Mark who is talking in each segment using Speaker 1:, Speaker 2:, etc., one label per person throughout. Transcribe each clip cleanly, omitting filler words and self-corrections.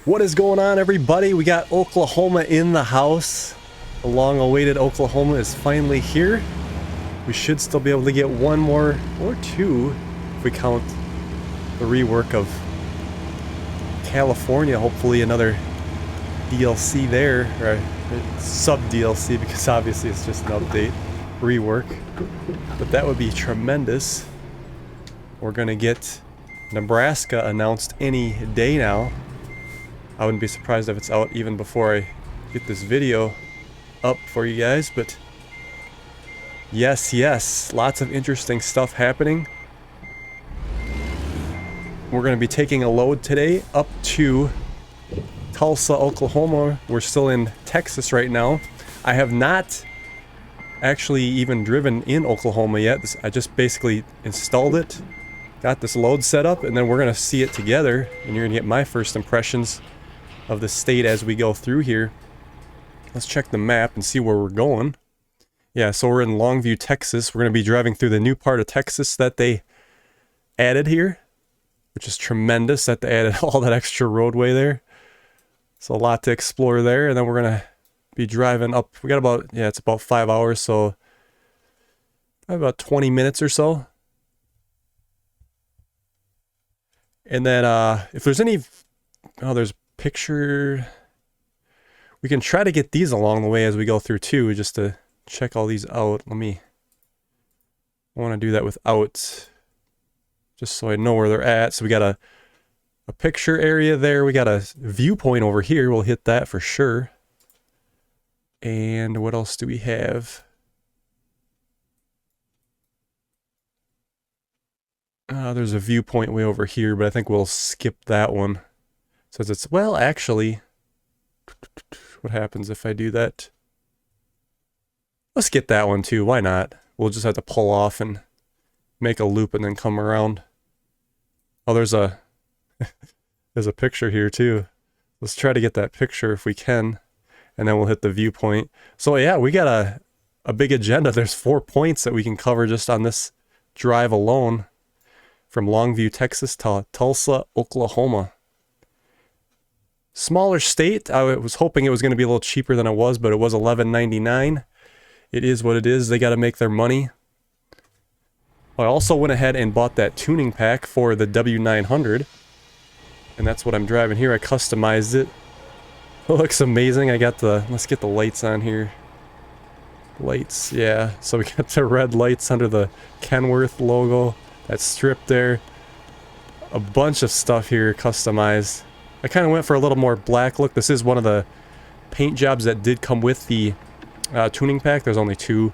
Speaker 1: What is going on, everybody? We got Oklahoma in the house. The long-awaited Oklahoma is finally here. We should still be able to get one more, or two, if we count the rework of California. Hopefully another DLC there, or sub-DLC, because obviously it's just an update, rework. But that would be tremendous. We're gonna get Nebraska announced any day now. I wouldn't be surprised if it's out even before I get this video up for you guys, but yes, lots of interesting stuff happening. We're going to be taking a load today up to Tulsa, Oklahoma. We're still in Texas right now. I have not actually even driven in Oklahoma yet. I just basically installed it, got this load set up, and then we're going to see it together, and you're going to get my first impressions of the state as we go through here. Let's check the map and see where we're going. Yeah, so we're in Longview, Texas. We're going to be driving through the new part of Texas that they added here, which is tremendous that they added all that extra roadway there. So a lot to explore there, and then we're going to be driving up. We got about, yeah, it's about 5 hours, so about 20 minutes or so. And then if there's any, oh, there's picture, we can try to get these along the way as we go through too, just to check all these out. I want to do that without, just so I know where they're at. So we got a picture area there, we got a viewpoint over here, we'll hit that for sure. And what else do we have? There's a viewpoint way over here, but I think we'll skip that one. Says it's, well, actually, what happens if I do that? Let's get that one too, why not? We'll just have to pull off and make a loop and then come around. Oh, there's a there's a picture here too. Let's try to get that picture if we can, and then we'll hit the viewpoint. So yeah, we got a big agenda. There's 4 points that we can cover just on this drive alone, from Longview, Texas to Tulsa, Oklahoma. Smaller state. I was hoping it was going to be a little cheaper than it was, but it was $11.99. It is what it is. They got to make their money. I also went ahead and bought that tuning pack for the W900, and that's what I'm driving here. I customized it. It looks amazing. I got the, let's get the lights on here. Lights, yeah. So we got the red lights under the Kenworth logo. That strip there. A bunch of stuff here customized. I kind of went for a little more black look. This is one of the paint jobs that did come with the tuning pack. There's only 2.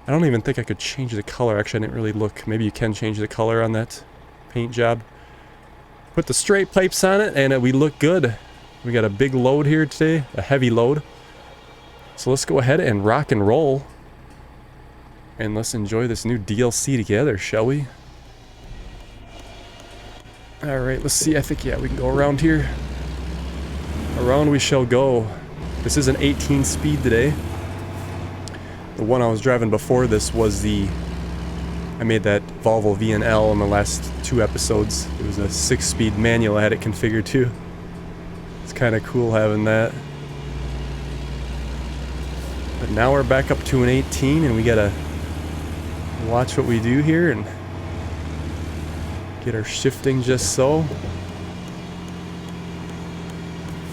Speaker 1: I don't even think I could change the color. Actually, I didn't really look. Maybe you can change the color on that paint job. Put the straight pipes on it, and we look good. We got a big load here today, a heavy load. So let's go ahead and rock and roll. And let's enjoy this new DLC together, shall we? Alright, let's see. I think, yeah, we can go around here. Around we shall go. This is an 18 speed today. The one I was driving before this was I made that Volvo VNL in the last 2 episodes. It was a 6-speed manual. I had it configured too. It's kind of cool having that. But now we're back up to an 18, and we gotta watch what we do here and get our shifting just so.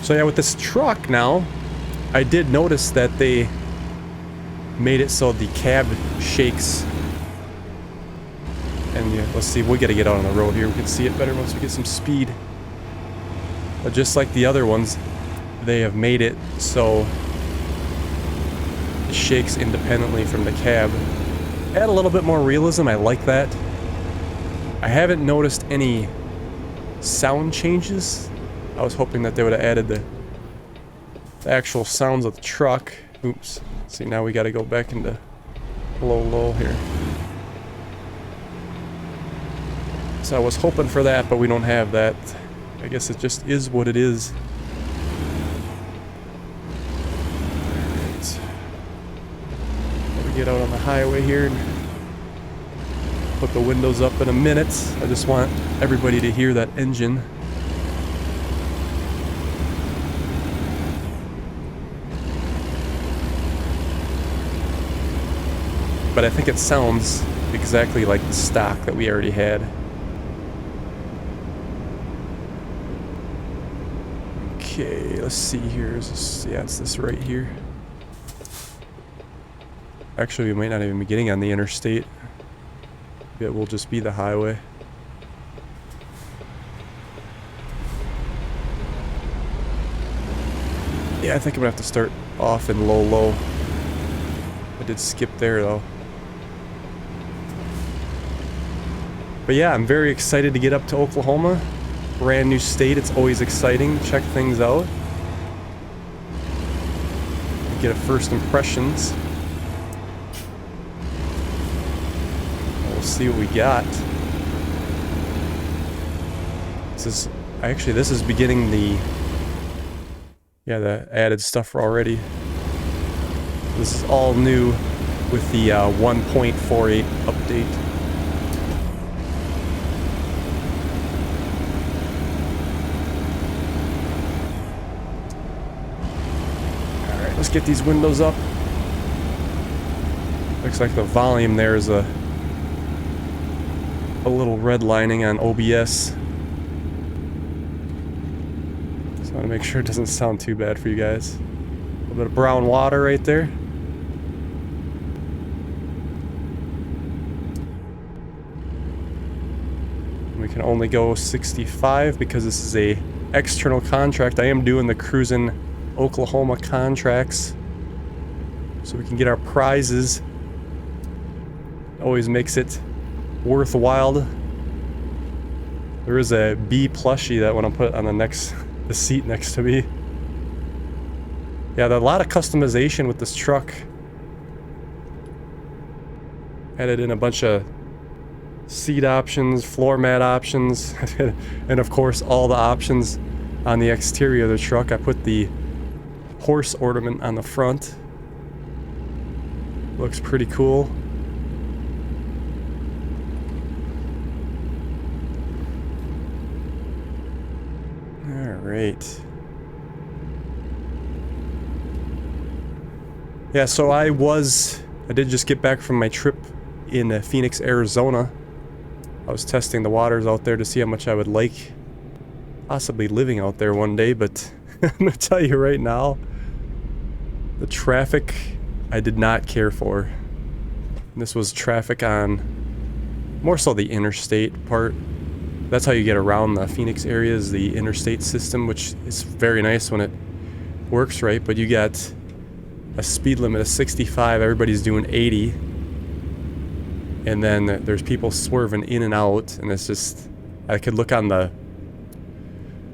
Speaker 1: So yeah, with this truck now, I did notice that they made it so the cab shakes. And yeah, let's see, we gotta get out on the road here. We can see it better once we get some speed. But just like the other ones, they have made it so it shakes independently from the cab. Add a little bit more realism, I like that. I haven't noticed any sound changes. I was hoping that they would have added the actual sounds of the truck. Oops. See, now we gotta go back into low here. So I was hoping for that, but we don't have that. I guess it just is what it is. Alright. We get out on the highway here and put the windows up in a minute. I just want everybody to hear that engine. but I think it sounds exactly like the stock that we already had. Okay, let's see here. Is this, yeah, it's this right here. Actually, we might not even be getting on the interstate. It will just be the highway. Yeah, I think I'm gonna have to start off in low. I did skip there though. But yeah, I'm very excited to get up to Oklahoma. Brand new state, it's always exciting. Check things out. Get a first impressions. We'll see what we got. This is beginning the added stuff already. This is all new with the 1.48 update. Alright, let's get these windows up. Looks like the volume there is a little redlining on OBS. So I want to make sure it doesn't sound too bad for you guys. A little bit of brown water right there. We can only go 65 because this is a external contract. I am doing the CRUSIN Oklahoma contracts so we can get our prizes. Always makes it worthwhile. There is a bee plushie that I want to put on the seat next to me. Yeah, there's a lot of customization with this truck. Added in a bunch of seat options, floor mat options, and of course all the options on the exterior of the truck. I put the horse ornament on the front. Looks pretty cool. Alright. Yeah, so I did just get back from my trip in Phoenix, Arizona. I was testing the waters out there to see how much I would like possibly living out there one day, but I'm gonna tell you right now, the traffic I did not care for. This was traffic on more so the interstate part. That's how you get around the Phoenix area, is the interstate system, which is very nice when it works right, but you got a speed limit of 65, everybody's doing 80. And then there's people swerving in and out, and it's just, I could look on the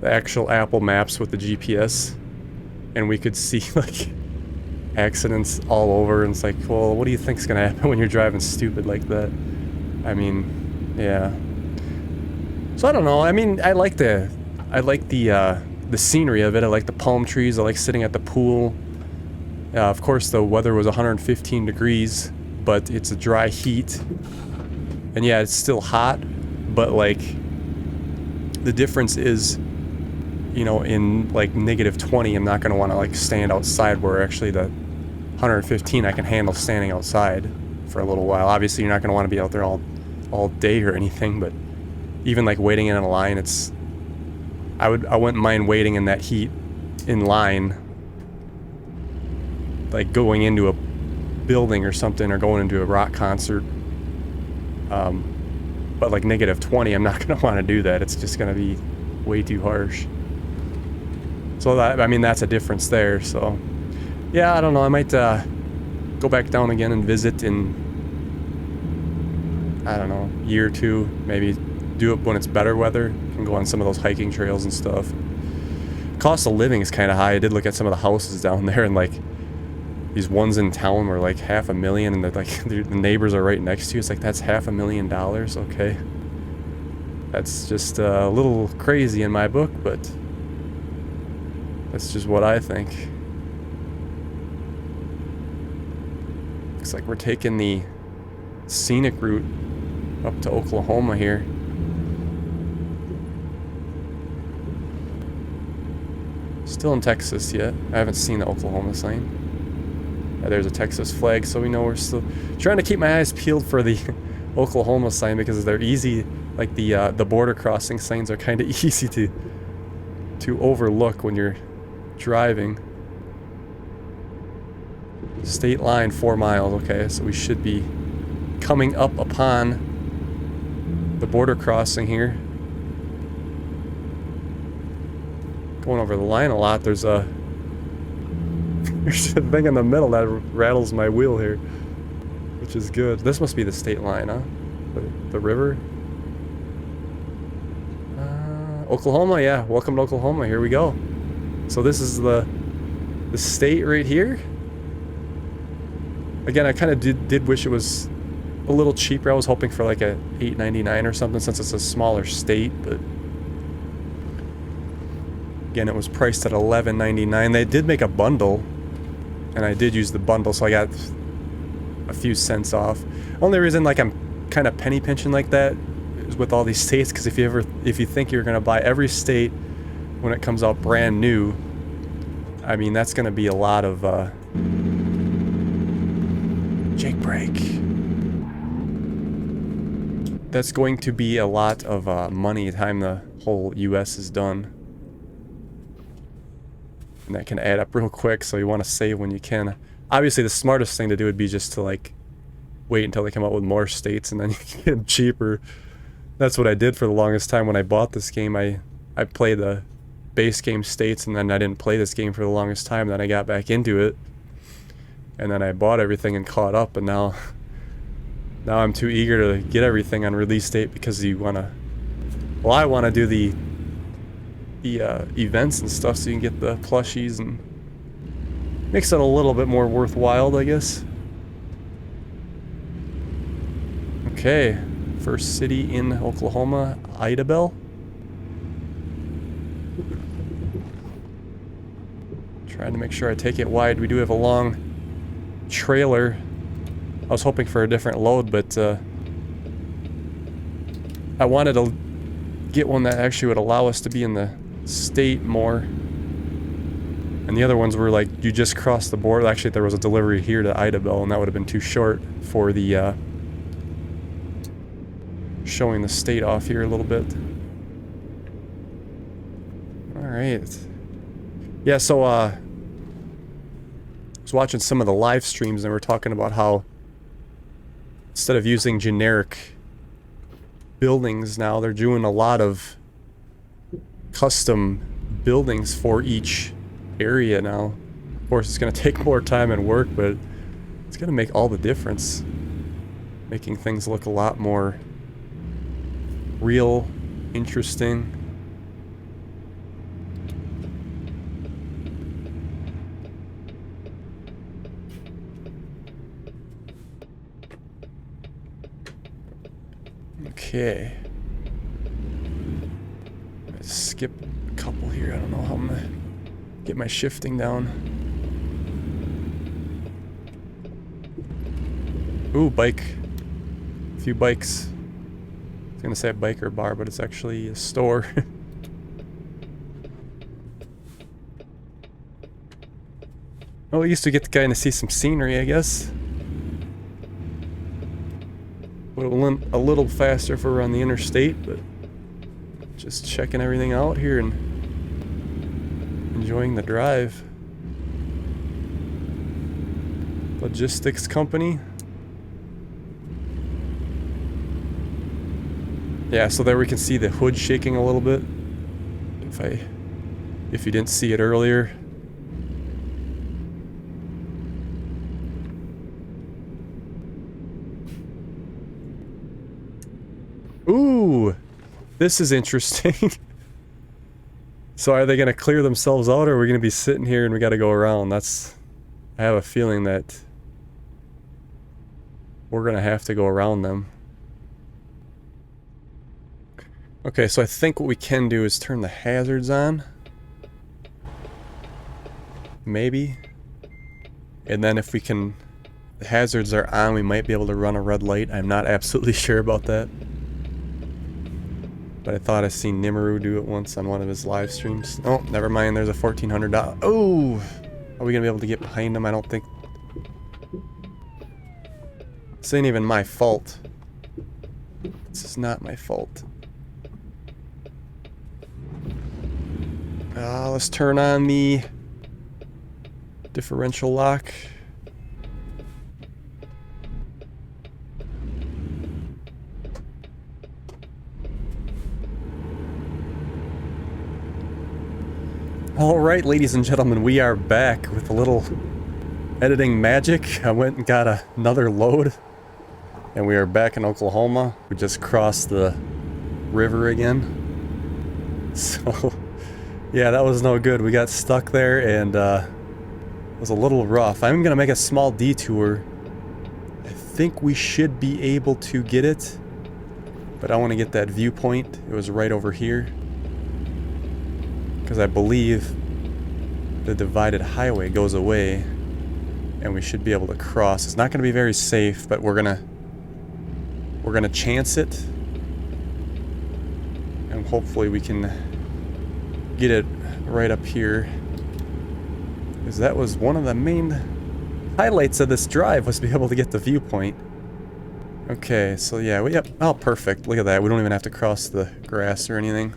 Speaker 1: actual Apple Maps with the GPS, and we could see like accidents all over, and it's like, well, what do you think's gonna happen when you're driving stupid like that? I mean, yeah. So I don't know. I mean, I like the scenery of it. I like the palm trees. I like sitting at the pool. Of course, the weather was 115 degrees, but it's a dry heat. And yeah, it's still hot, but like the difference is, you know, in like -20, I'm not going to want to like stand outside, where actually the 115 I can handle standing outside for a little while. Obviously, you're not going to want to be out there all day or anything, but even like waiting in a line, I wouldn't mind waiting in that heat in line, like going into a building or something, or going into a rock concert. But like -20, I'm not gonna want to do that. It's just gonna be way too harsh. So that, I mean, that's a difference there. So yeah, I don't know. I might go back down again and visit in, I don't know, a year or two, maybe. Do it when it's better weather. Can go on some of those hiking trails and stuff. Cost of living is kind of high. I did look at some of the houses down there, and like these ones in town were like $500,000, and they're like the neighbors are right next to you. It's like, that's $500,000. Okay, that's just a little crazy in my book, but that's just what I think. Looks like we're taking the scenic route up to Oklahoma here. Still in Texas yet. I haven't seen the Oklahoma sign. There's a Texas flag, so we know we're still trying to keep my eyes peeled for the Oklahoma sign because they're easy. Like the border crossing signs are kind of easy to overlook when you're driving. State line 4 miles. Okay, so we should be coming up upon the border crossing here. Going over the line a lot. There's a thing in the middle that rattles my wheel here, which is good. This must be the state line, huh? The river. Oklahoma, yeah. Welcome to Oklahoma. Here we go. So this is the state right here. Again, I kind of did wish it was a little cheaper. I was hoping for like a $8.99 or something since it's a smaller state, but again, it was priced at $11.99. They did make a bundle, and I did use the bundle, so I got a few cents off. Only reason like I'm kind of penny pinching like that is with all these states, because if you think you're gonna buy every state when it comes out brand new, I mean that's gonna be a lot of Jake break. That's going to be a lot of money time the whole US is done. And that can add up real quick, so you want to save when you can. Obviously, the smartest thing to do would be just to, like, wait until they come out with more states, and then you can get them cheaper. That's what I did for the longest time when I bought this game. I played the base game states, and then I didn't play this game for the longest time. Then I got back into it, and then I bought everything and caught up, and now I'm too eager to get everything on release date because you want to... Well, I want to do the events and stuff so you can get the plushies and makes it a little bit more worthwhile, I guess. Okay, first city in Oklahoma, Idabel. Trying to make sure I take it wide. We do have a long trailer. I was hoping for a different load, but I wanted to get one that actually would allow us to be in the state more, and the other ones were like you just crossed the border. Actually, there was a delivery here to Idabel, and that would have been too short for the showing the state off here a little bit. All right, yeah. So I was watching some of the live streams, and we were talking about how instead of using generic buildings now, they're doing a lot of custom buildings for each area now. Of course, it's going to take more time and work, but it's going to make all the difference, making things look a lot more real, interesting. Okay. Skip a couple here. I don't know how I'm gonna get my shifting down. Ooh, bike. A few bikes. I was gonna say a biker bar, but it's actually a store. Well, we used to get to kind of see some scenery, I guess. Would have went a little faster if we were on the interstate, but just checking everything out here and enjoying the drive. Logistics company. Yeah, so there we can see the hood shaking a little bit. If you didn't see it earlier. Ooh, this is interesting. So are they going to clear themselves out, or are we going to be sitting here and we got to go around? I have a feeling that we're going to have to go around them. Okay, so I think what we can do is turn the hazards on. Maybe. And then if we can... The hazards are on, we might be able to run a red light. I'm not absolutely sure about that. But I thought I seen Nimaru do it once on one of his live streams. Oh, never mind, there's a $1,400. Oh! Are we gonna be able to get behind him? I don't think This ain't even my fault. This is not my fault. Let's turn on the differential lock. Alright, ladies and gentlemen, we are back with a little editing magic. I went and got another load, and we are back in Oklahoma. We just crossed the river again. So, yeah, that was no good. We got stuck there, and it was a little rough. I'm gonna make a small detour. I think we should be able to get it, but I want to get that viewpoint. It was right over here. Because I believe the divided highway goes away and we should be able to cross. It's not going to be very safe, but we're gonna chance it, and hopefully we can get it right up here, because that was one of the main highlights of this drive, was to be able to get the viewpoint. Okay, so yeah, yep, oh perfect, look at that, we don't even have to cross the grass or anything.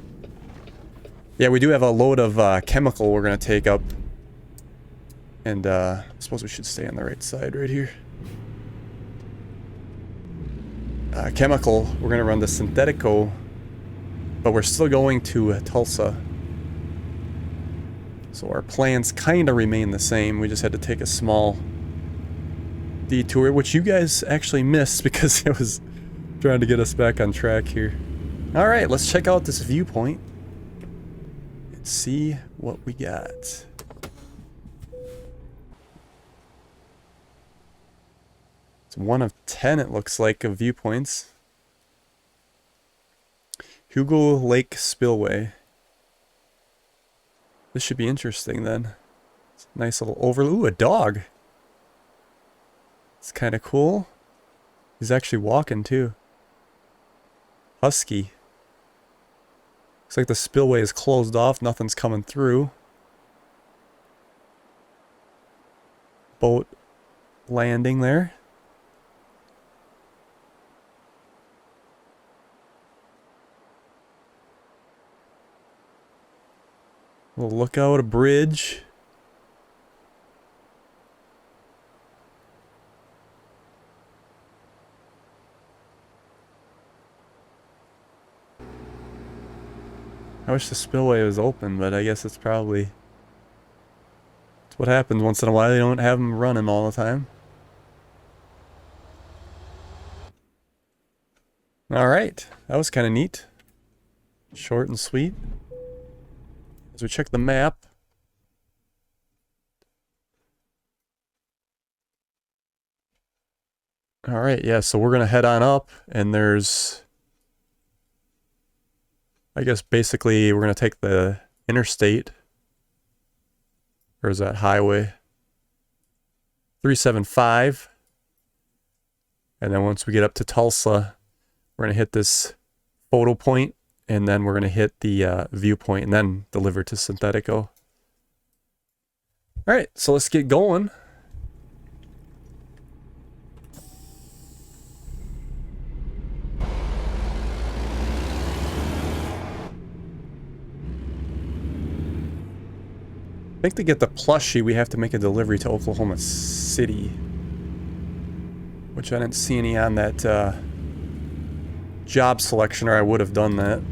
Speaker 1: Yeah, we do have a load of chemical we're going to take up. And I suppose we should stay on the right side right here. Chemical, we're going to run the Synthetico, but we're still going to Tulsa. So our plans kind of remain the same. We just had to take a small detour, which you guys actually missed because it was trying to get us back on track here. Alright, let's check out this viewpoint. See what we got. It's 1 of 10, it looks like, of viewpoints. Hugo Lake Spillway. This should be interesting then. It's a nice little overlook. Ooh, a dog. It's kind of cool. He's actually walking too. Husky. Looks like the spillway is closed off, nothing's coming through. Boat landing there. We'll look out a bridge. I wish the spillway was open, but I guess it's probably... it's what happens once in a while. They don't have them running all the time. Alright, that was kind of neat. Short and sweet. As we check the map. Alright, yeah, so we're going to head on up, and there's... I guess basically we're going to take the interstate. Or is that highway? 375. And then once we get up to Tulsa, we're going to hit this photo point, and then we're going to hit the viewpoint, and then deliver to Synthetico. Alright, so let's get going. I think to get the plushie, we have to make a delivery to Oklahoma City. Which I didn't see any on that job selection, or I would have done that.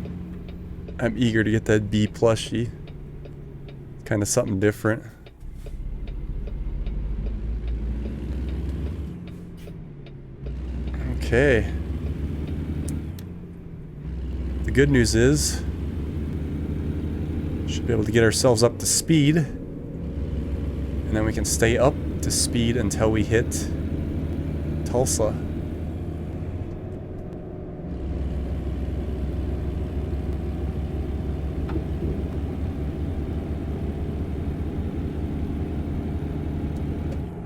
Speaker 1: I'm eager to get that B plushie. Kind of something different. Okay. The good news is, should be able to get ourselves up to speed. And then we can stay up to speed until we hit Tulsa.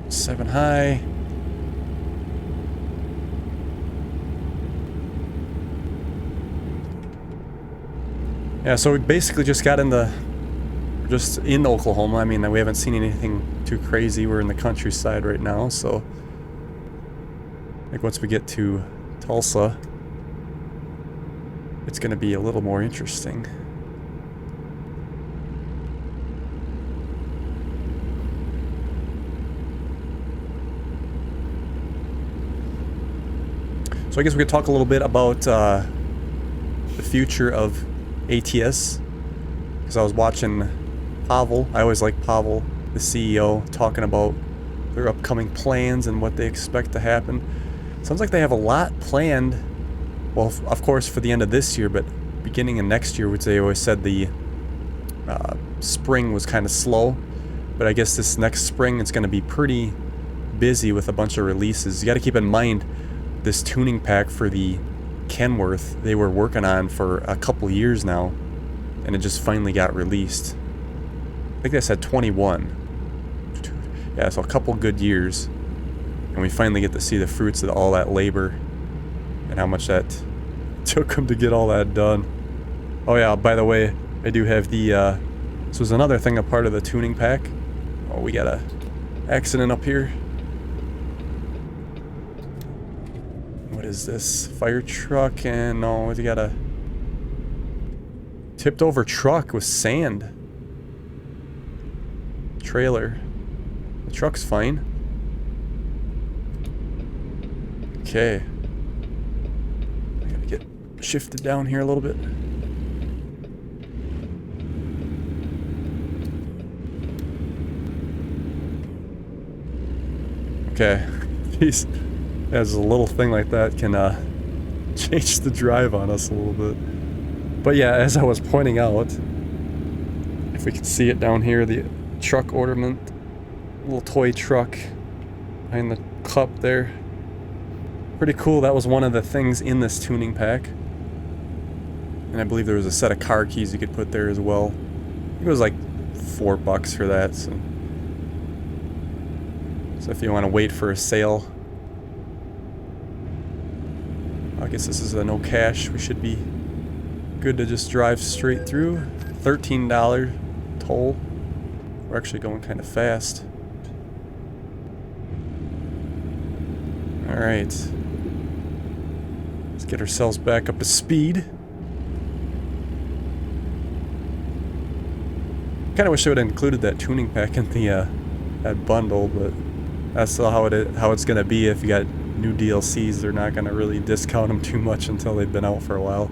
Speaker 1: Seven high. Yeah, so we basically just got in the... we're just in Oklahoma. I mean, we haven't seen anything too crazy. We're in the countryside right now, so... I think once we get to Tulsa, it's going to be a little more interesting. So I guess we could talk a little bit about the future of ATS, because I was watching Pavel. I always like Pavel, the CEO, talking about their upcoming plans and what they expect to happen. Sounds like they have a lot planned. Well, of course, for the end of this year, but beginning of next year, which they always said the spring was kind of slow. But I guess this next spring it's going to be pretty busy with a bunch of releases. You got to keep in mind this tuning pack for the Kenworth they were working on for a couple years now, and it just finally got released. I think they said 21. Yeah, so a couple good years, and we finally get to see the fruits of all that labor and how much that took them to get all that done. Oh yeah, by the way, I do have the this was another thing, a part of the tuning pack. Oh, we got a accident up here. What is this? Fire truck, and no, we got a tipped over truck with sand. Trailer. The truck's fine. Okay. I gotta get shifted down here a little bit. Okay. Jeez. As a little thing like that can change the drive on us a little bit. But yeah, as I was pointing out, if we could see it down here, the truck ornament, little toy truck behind the cup there. Pretty cool. That was one of the things in this tuning pack. And I believe there was a set of car keys you could put there as well. I think it was like $4 for that. So if you want to wait for a sale, I guess this is a no cash. We should be good to just drive straight through. $13 toll. We're actually going kind of fast. Alright. Let's get ourselves back up to speed. Kinda wish I would have included that tuning pack in the that bundle, but that's how it's gonna be if you got new DLCs. They're not gonna really discount them too much until they've been out for a while.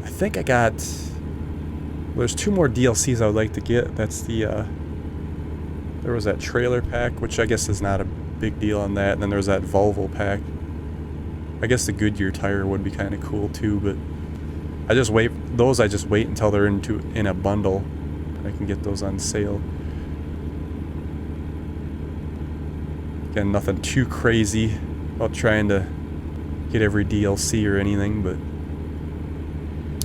Speaker 1: I think I got... Well, there's 2 more DLCs I would like to get. That's the there was that trailer pack, which I guess is not a big deal on that, and then there's that Volvo pack. I guess the Goodyear tire would be kind of cool too, but I just wait until they're in a bundle. I can get those on sale. Again, nothing too crazy about trying to get every DLC or anything, but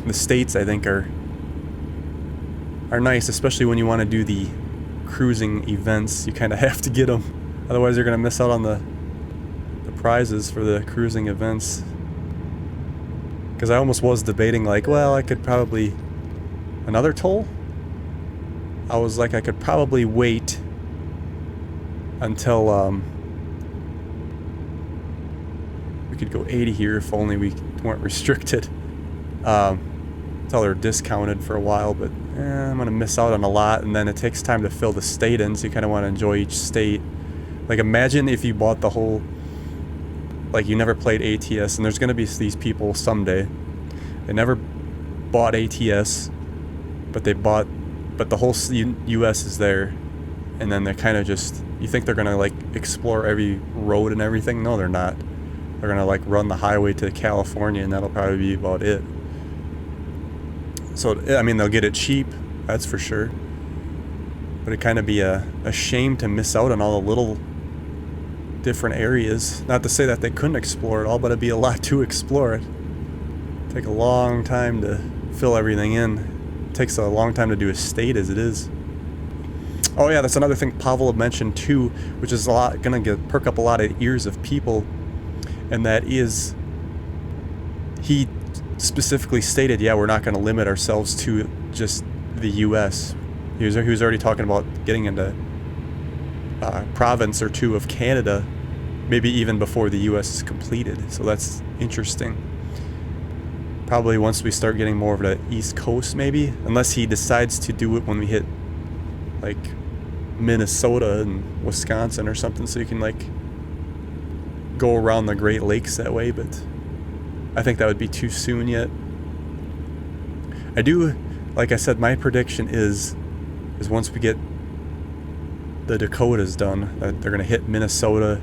Speaker 1: the states I think are nice, especially when you want to do the cruising events. You kind of have to get them, otherwise you're going to miss out on the prizes for the cruising events. Because I almost was debating, like, well, I could probably... Another toll? I was like, I could probably wait until we could go 80 here if only we weren't restricted. Until they're discounted for a while, but I'm gonna miss out on a lot, and then it takes time to fill the state in, so you kind of want to enjoy each state. Like, imagine if you bought the whole... Like, you never played ATS, and there's gonna be these people someday. They never bought ATS, but the whole US is there, and then they're kind of just... You think they're gonna, like, explore every road and everything? No, they're not. They're gonna, like, run the highway to California, and that'll probably be about it. So, I mean, they'll get it cheap, that's for sure. But it'd kind of be a shame to miss out on all the little different areas. Not to say that they couldn't explore it all, but it'd be a lot to explore it. It'd take a long time to fill everything in. It takes a long time to do a state as it is. Oh yeah, that's another thing Pavel had mentioned too, which is gonna perk up a lot of ears of people, and that is, he specifically stated, yeah, we're not going to limit ourselves to just the U.S. He was already talking about getting into a province or two of Canada, maybe even before the US is completed. So that's interesting. Probably once we start getting more of the East Coast, maybe, unless he decides to do it when we hit like Minnesota and Wisconsin or something, so you can like go around the Great Lakes that way. But I think that would be too soon yet. I do, like I said, my prediction is once we get the Dakotas done, that they're gonna hit Minnesota,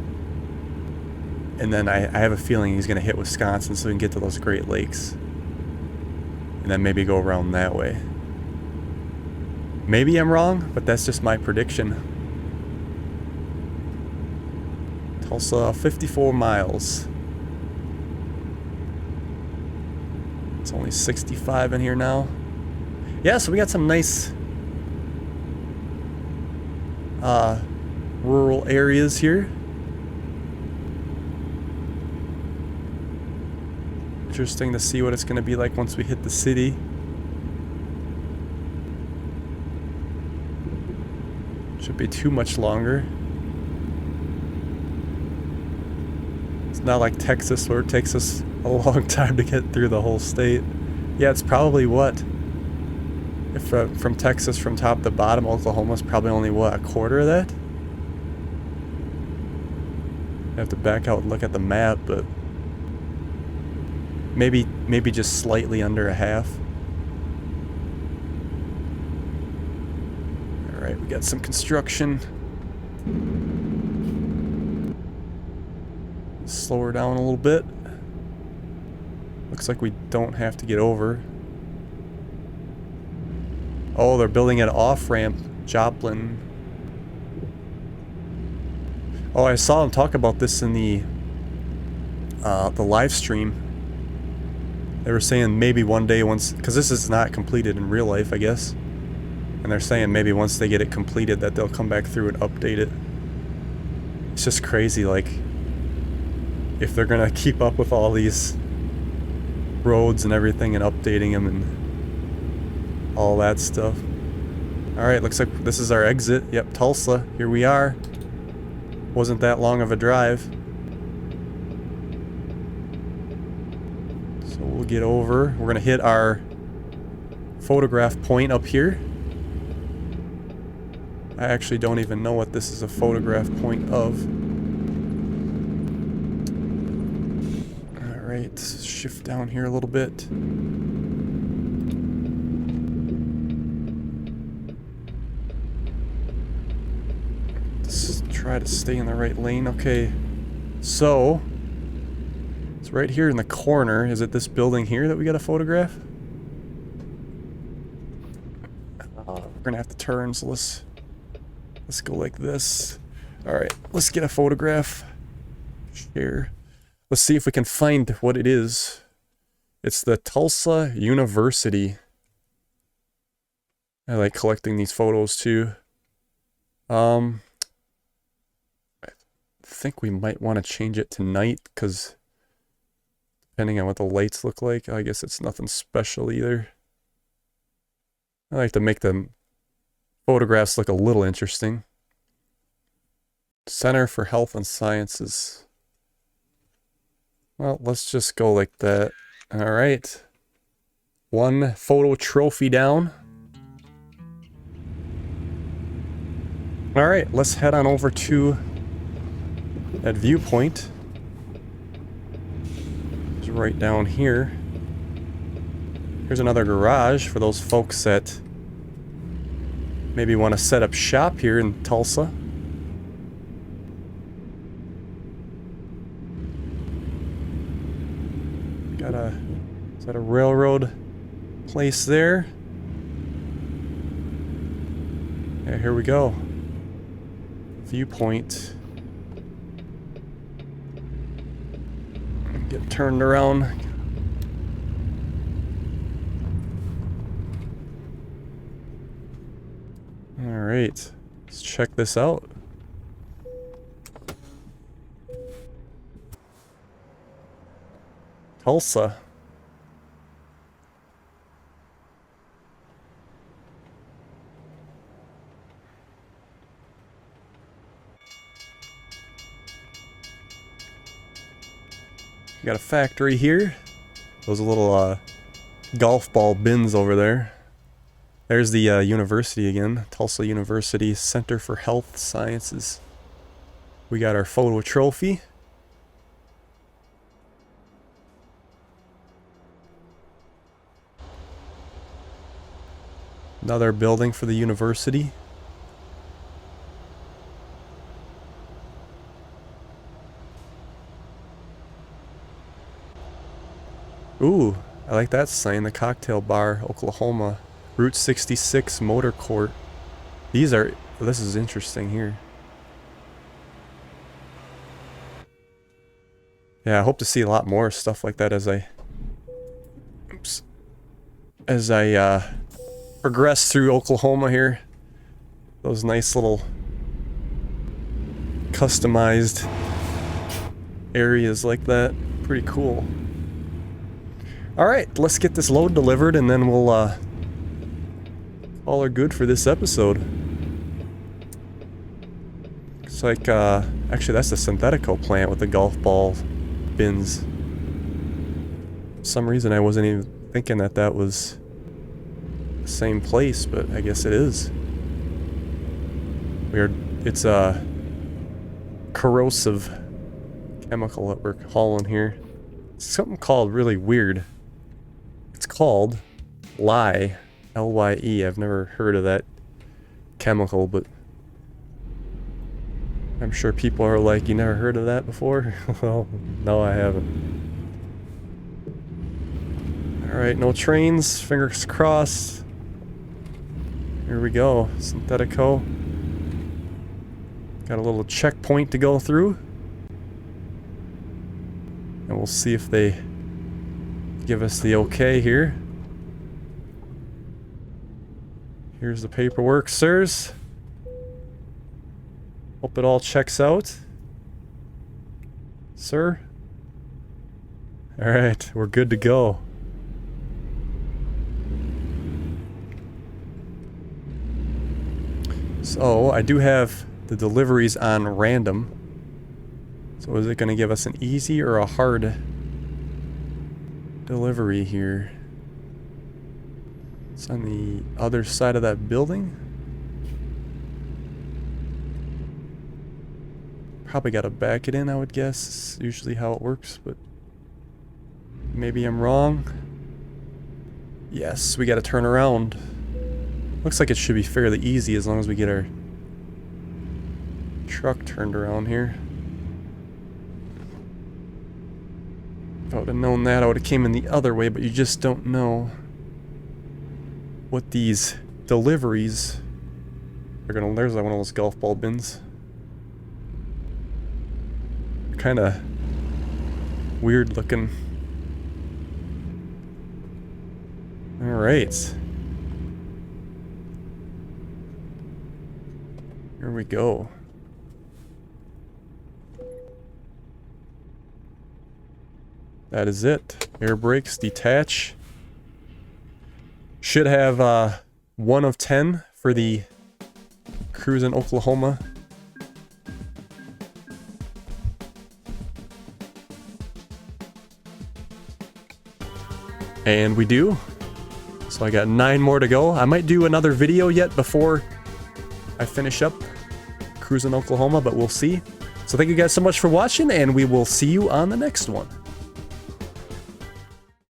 Speaker 1: and then I have a feeling he's gonna hit Wisconsin, so we can get to those Great Lakes, and then maybe go around that way. Maybe I'm wrong, but that's just my prediction. Tulsa, 54 miles. It's only 65 in here now. Yeah, so we got some nice rural areas here. Interesting to see what it's going to be like once we hit the city. Shouldn't be too much longer. It's not like Texas where it takes us a long time to get through the whole state. Yeah, it's probably what? If from Texas from top to bottom, Oklahoma's probably only what, a quarter of that? I have to back out and look at the map, but maybe just slightly under a half. Alright, we got some construction. Slow her down a little bit. Looks like we don't have to get over. Oh, they're building an off-ramp, Joplin. Oh, I saw them talk about this in the live stream. They were saying maybe one day once, because this is not completed in real life, I guess. And they're saying maybe once they get it completed that they'll come back through and update it. It's just crazy, like, if they're gonna keep up with all these roads and everything and updating them and all that stuff. Alright, looks like this is our exit. Yep, Tulsa. Here we are. Wasn't that long of a drive. So we'll get over. We're gonna hit our photograph point up here. I actually don't even know what this is a photograph point of. Alright, shift down here a little bit. Let's try to stay in the right lane. Okay, so it's right here in the corner. Is it this building here that we got to photograph? We're gonna have to turn, so let's go like this. Alright, let's get a photograph. Share. Let's see if we can find what it is. It's the Tulsa University. I like collecting these photos too. I think we might want to change it to night, because depending on what the lights look like, I guess it's nothing special either. I like to make the photographs look a little interesting. Center for Health and Sciences. Well, let's just go like that. Alright. One photo trophy down. Alright, let's head on over to that viewpoint. It's right down here. Here's another garage for those folks that maybe want to set up shop here in Tulsa. Got a, is that a railroad place there? Yeah, here we go. Viewpoint. Get turned around. Alright, let's check this out. Tulsa. We got a factory here. Those little golf ball bins over there. There's the university again. Tulsa University Center for Health Sciences. We got our photo trophy. Another building for the university. Ooh, I like that sign. The Cocktail Bar, Oklahoma. Route 66 Motor Court. These are... This is interesting here. Yeah, I hope to see a lot more stuff like that as I... Oops. As I, progress through Oklahoma here. Those nice little... customized areas like that. Pretty cool. Alright, let's get this load delivered and then we'll, all are good for this episode. Looks like, actually that's the Synthetico plant with the golf ball bins. For some reason I wasn't even thinking that that was the same place, but I guess it is. It's a corrosive chemical that we're hauling here. It's something called really weird. It's called Lye, L-Y-E. I've never heard of that chemical, but I'm sure people are like, you never heard of that before? Well, no, I haven't. Alright, no trains, fingers crossed. Here we go, Synthetico. Got a little checkpoint to go through. And we'll see if they give us the okay here. Here's the paperwork, sirs. Hope it all checks out. Sir? Alright, we're good to go. So, I do have the deliveries on random. So is it going to give us an easy or a hard delivery here? It's on the other side of that building. Probably got to back it in, I would guess. It's usually how it works, but maybe I'm wrong. Yes, we got to turn around. Looks like it should be fairly easy as long as we get our truck turned around here. If I would have known that, I would have came in the other way, but you just don't know what these deliveries are gonna... There's one of those golf ball bins. Kinda weird looking. Alright. Here we go. That is it. Air brakes, detach. Should have 1 of 10 for the CRUSIN Oklahoma. And we do. So I got 9 more to go. I might do another video yet before I finish up CRUSIN Oklahoma, but we'll see. So thank you guys so much for watching, and we will see you on the next one.